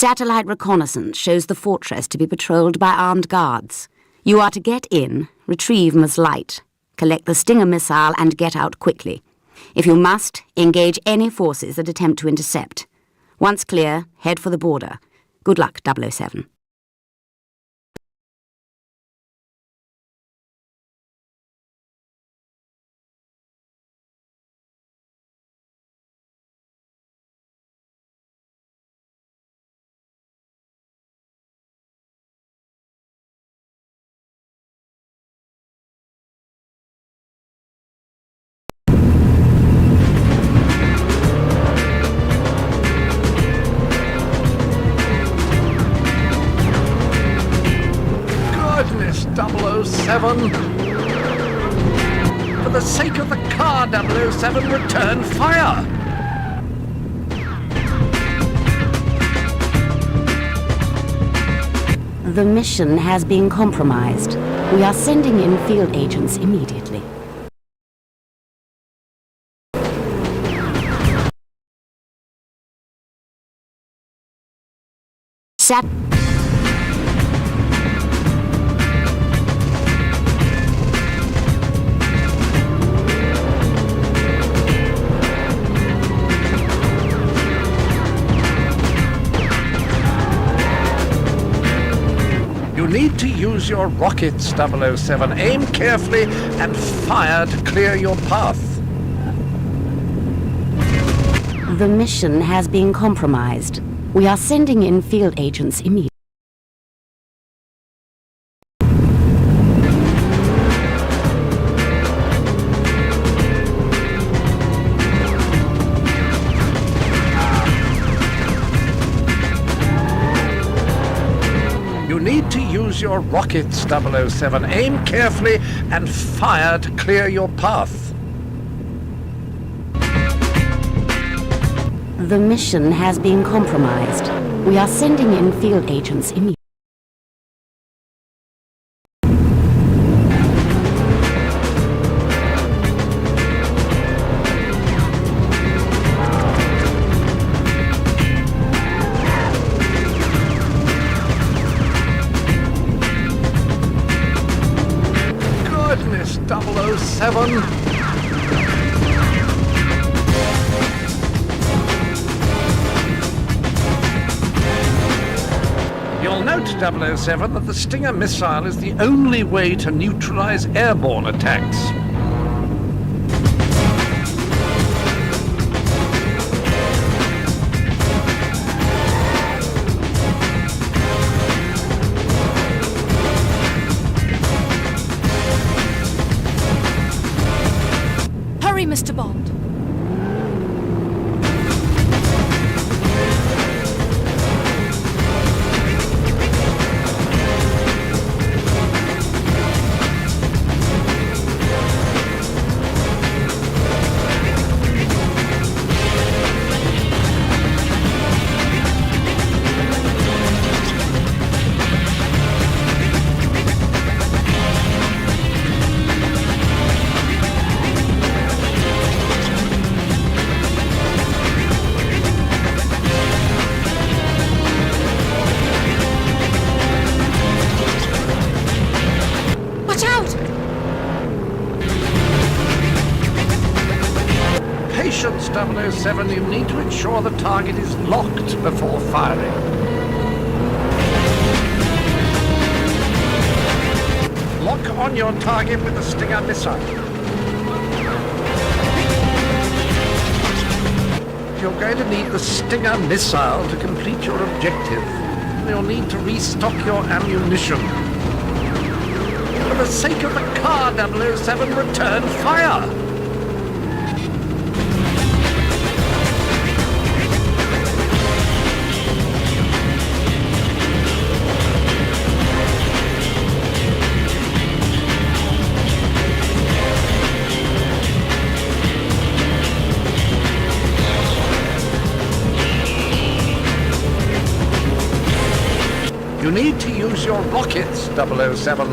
Satellite reconnaissance shows the fortress to be patrolled by armed guards. You are to get in, retrieve Ms. Light, collect the Stinger missile and get out quickly. If you must, engage any forces that attempt to intercept. Once clear, head for the border. Good luck, 007. Goodness, 007! For the sake of the car, 007, return fire! The mission has been compromised. We are sending in field agents immediately. You need to use your rockets, 007. Aim carefully and fire to clear your path. The mission has been compromised. We are sending in field agents immediately. You need to use your rockets, 007. Aim carefully and fire to clear your path. The mission has been compromised. We are sending in field agents immediately. Goodness, 007! You'll note, 007, that the Stinger missile is the only way to neutralize airborne attacks. Hurry, Mr. Bond. Patience, 007. You need to ensure the target is locked before firing. Lock on your target with the Stinger missile. You're going to need the Stinger missile to complete your objective. You'll need to restock your ammunition. For the sake of the car, 007, return fire! You need to use your rockets, 007.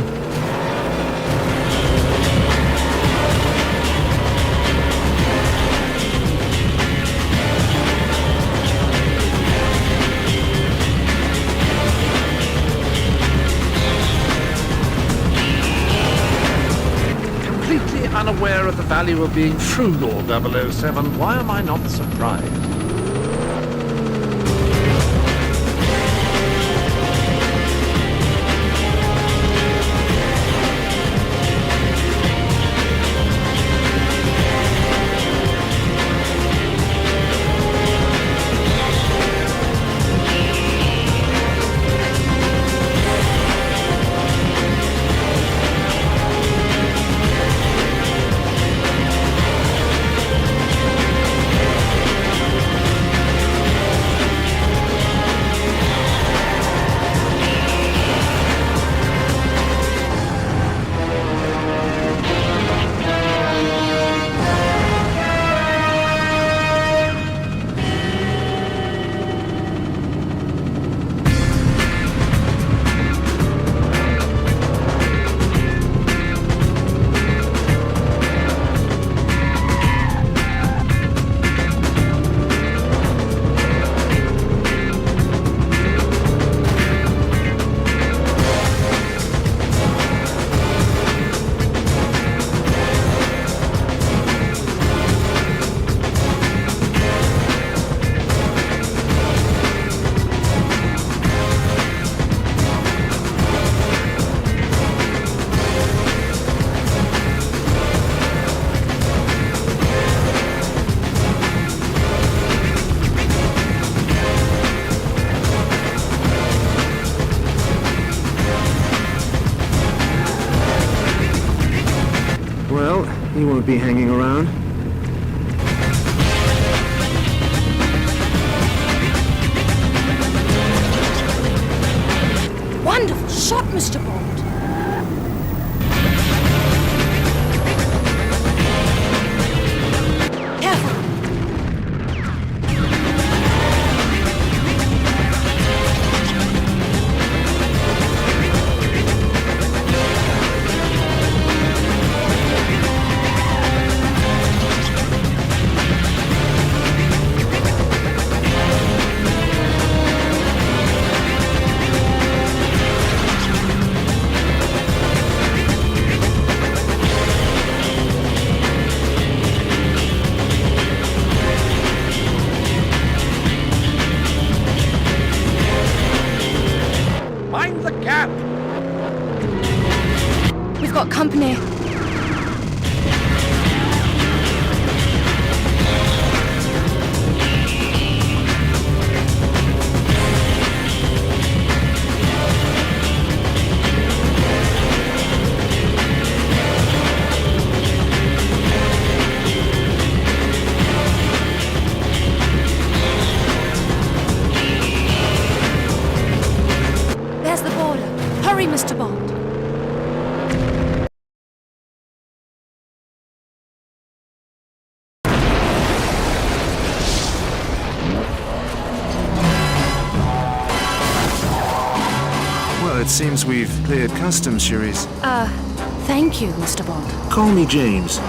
aware of the value of being frugal, 007. Why am I not surprised? Well, he won't be hanging around. Wonderful shot, Mr. Bond. Careful. Mind the gap! We've got company. There's the border. Hurry, Mr. Bond. Well, it seems we've cleared customs, Cherise. Thank you, Mr. Bond. Call me James.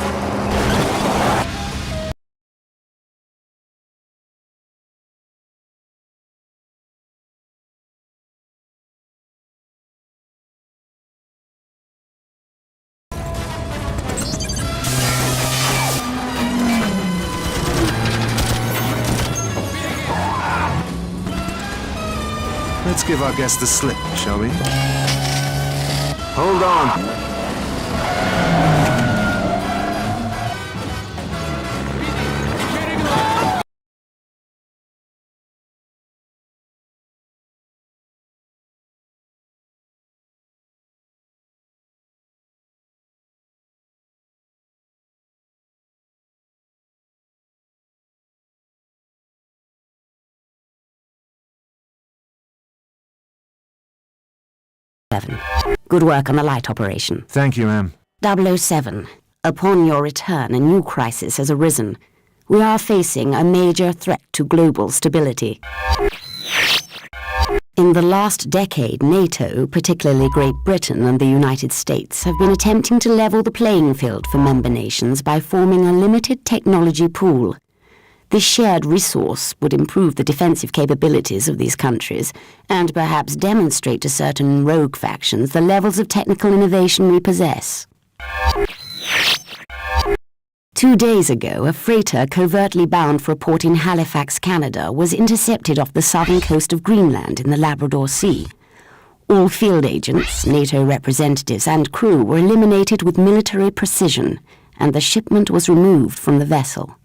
Let's give our guest the slip, shall we? Hold on. Good work on the light operation. Thank you, ma'am. 007, upon your return, a new crisis has arisen. We are facing a major threat to global stability. In the last decade, NATO, particularly Great Britain and the United States, have been attempting to level the playing field for member nations by forming a limited technology pool. This shared resource would improve the defensive capabilities of these countries and perhaps demonstrate to certain rogue factions the levels of technical innovation we possess. 2 days ago, a freighter covertly bound for a port in Halifax, Canada, was intercepted off the southern coast of Greenland in the Labrador Sea. All field agents, NATO representatives and crew were eliminated with military precision, and the shipment was removed from the vessel.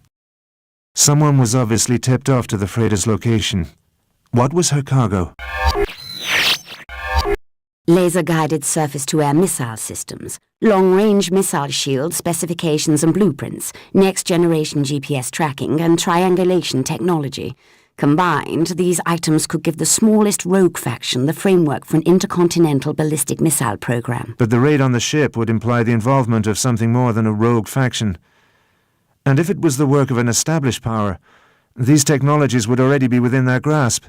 Someone was obviously tipped off to the freighter's location. What was her cargo? Laser-guided surface-to-air missile systems, long-range missile shield specifications and blueprints, next-generation GPS tracking and triangulation technology. Combined, these items could give the smallest rogue faction the framework for an intercontinental ballistic missile program. But the raid on the ship would imply the involvement of something more than a rogue faction. And if it was the work of an established power, these technologies would already be within their grasp.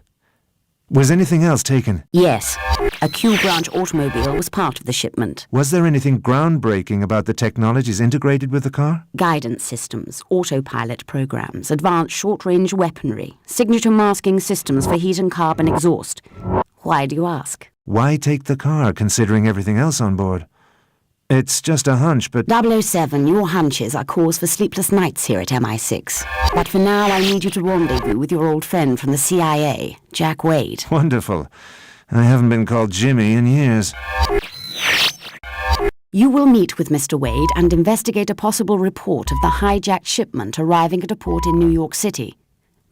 Was anything else taken? Yes. A Q-branch automobile was part of the shipment. Was there anything groundbreaking about the technologies integrated with the car? Guidance systems, autopilot programs, advanced short-range weaponry, signature masking systems for heat and carbon exhaust. Why do you ask? Why take the car, considering everything else on board? It's just a hunch, but... 007, your hunches are cause for sleepless nights here at MI6. But for now, I need you to rendezvous with your old friend from the CIA, Jack Wade. Wonderful. I haven't been called Jimmy in years. You will meet with Mr. Wade and investigate a possible report of the hijacked shipment arriving at a port in New York City.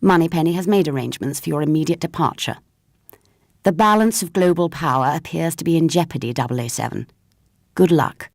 Moneypenny has made arrangements for your immediate departure. The balance of global power appears to be in jeopardy, 007. Good luck.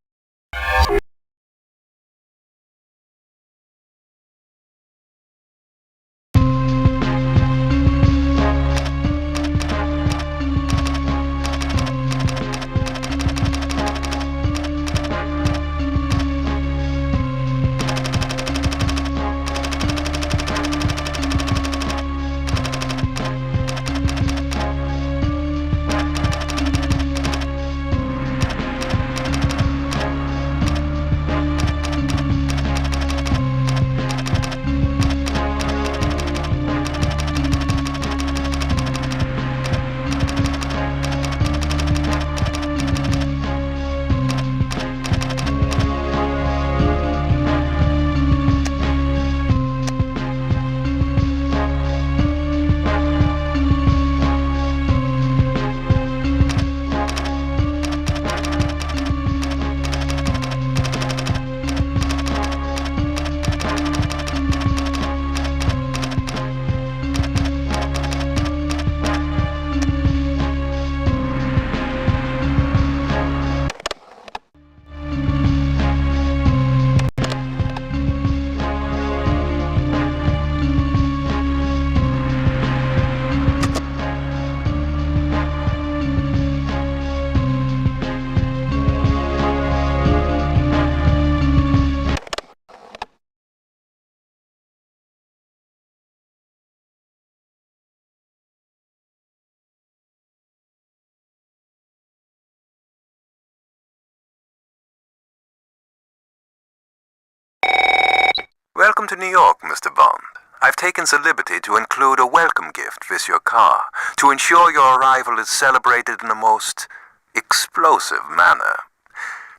Welcome to New York, Mr. Bond. I've taken the liberty to include a welcome gift with your car to ensure your arrival is celebrated in a most explosive manner.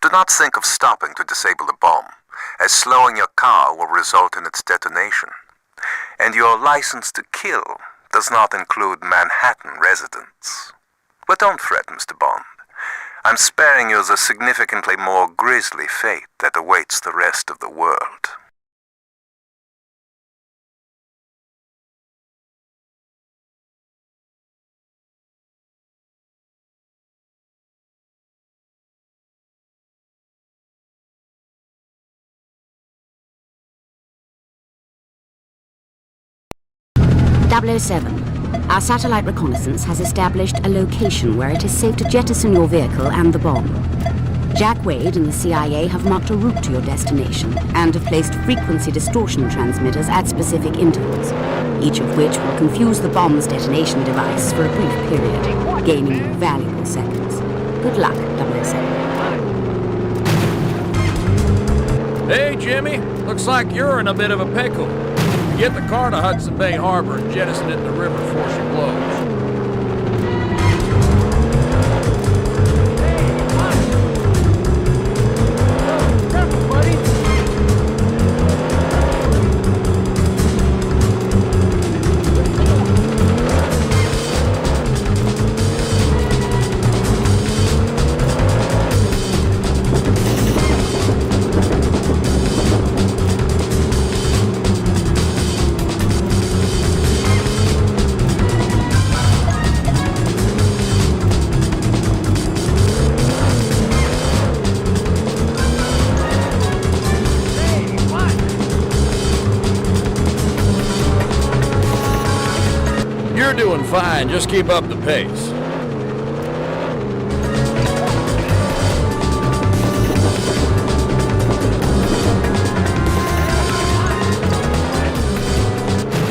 Do not think of stopping to disable the bomb, as slowing your car will result in its detonation. And your license to kill does not include Manhattan residents. But don't fret, Mr. Bond. I'm sparing you the significantly more grisly fate that awaits the rest of the world. .007. Our satellite reconnaissance has established a location where it is safe to jettison your vehicle and the bomb. Jack Wade and the CIA have marked a route to your destination and have placed frequency distortion transmitters at specific intervals, each of which will confuse the bomb's detonation device for a brief period, gaining you valuable seconds. Good luck, 007. Hey, Jimmy. Looks like you're in a bit of a pickle. Get the car to Hudson Bay Harbor and jettison it in the river before she blows. Careful, buddy. Fine, just keep up the pace.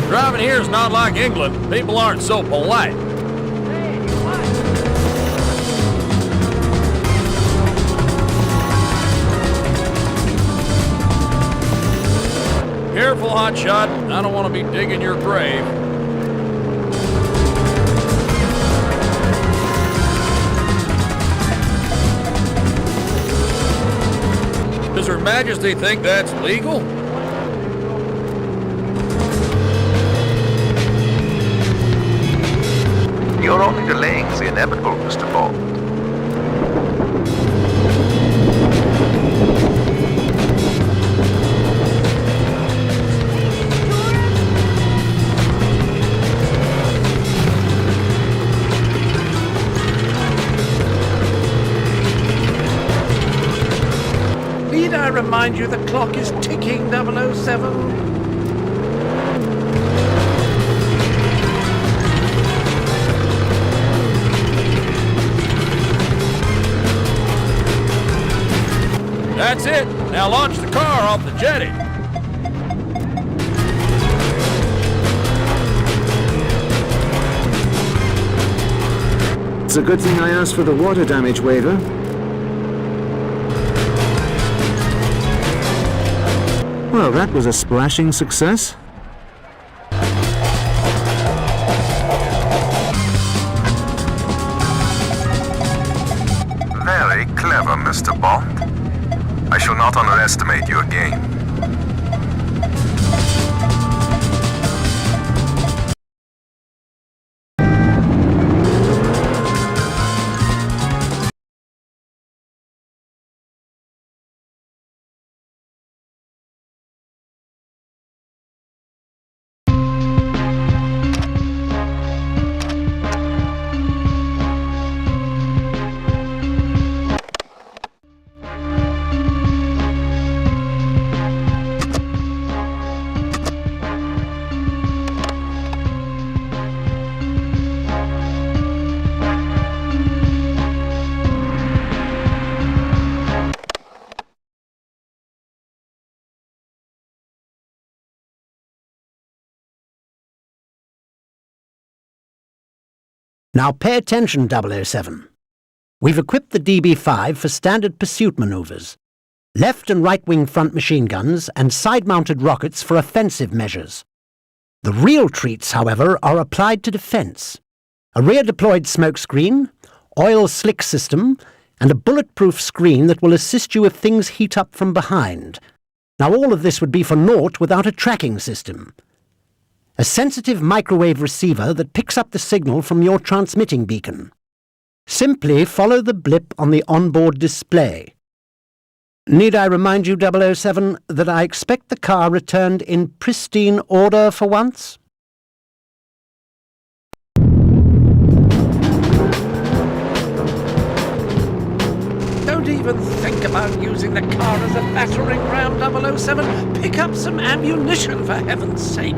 Driving here is not like England. People aren't so polite. Careful, hotshot. I don't want to be digging your grave. Does Her Majesty think that's legal? You're only delaying the inevitable, Mr. Bond. Need I remind you the clock is ticking, 007? That's it. Now launch the car off the jetty. It's a good thing I asked for the water damage waiver. Well, that was a splashing success. Very clever, Mr. Bond. I shall not underestimate your game. Now pay attention, 007. We've equipped the DB5 for standard pursuit manoeuvres, left and right-wing front machine guns and side-mounted rockets for offensive measures. The real treats, however, are applied to defence. A rear-deployed smoke screen, oil slick system, and a bulletproof screen that will assist you if things heat up from behind. Now all of this would be for naught without a tracking system. A sensitive microwave receiver that picks up the signal from your transmitting beacon. Simply follow the blip on the onboard display. Need I remind you, 007, that I expect the car returned in pristine order for once? Don't even think about using the car as a battering ram, 007. Pick up some ammunition, for heaven's sake.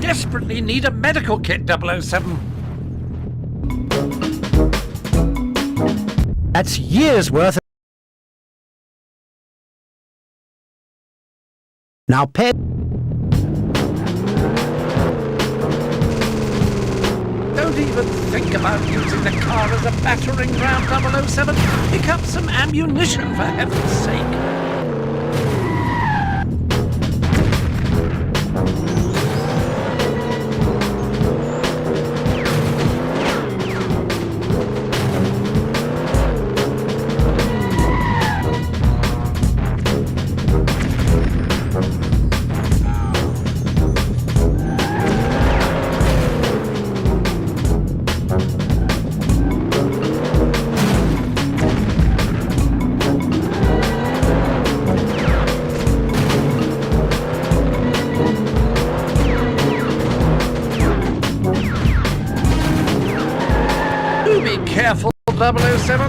Desperately need a medical kit, 007. That's years' worth. Now pay. Don't even think about using the car as a battering ram, 007. Pick up some ammunition, for heaven's sake.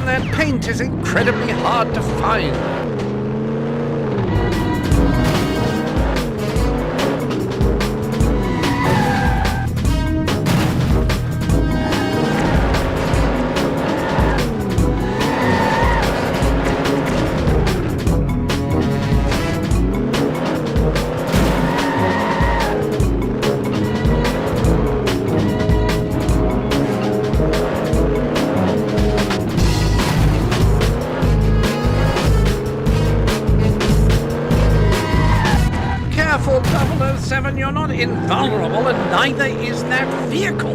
and their paint is incredibly hard to find. Careful, 007, you're not invulnerable, and neither is that vehicle.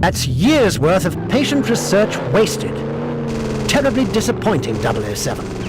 That's years' worth of patient research wasted. Terribly disappointing, 007.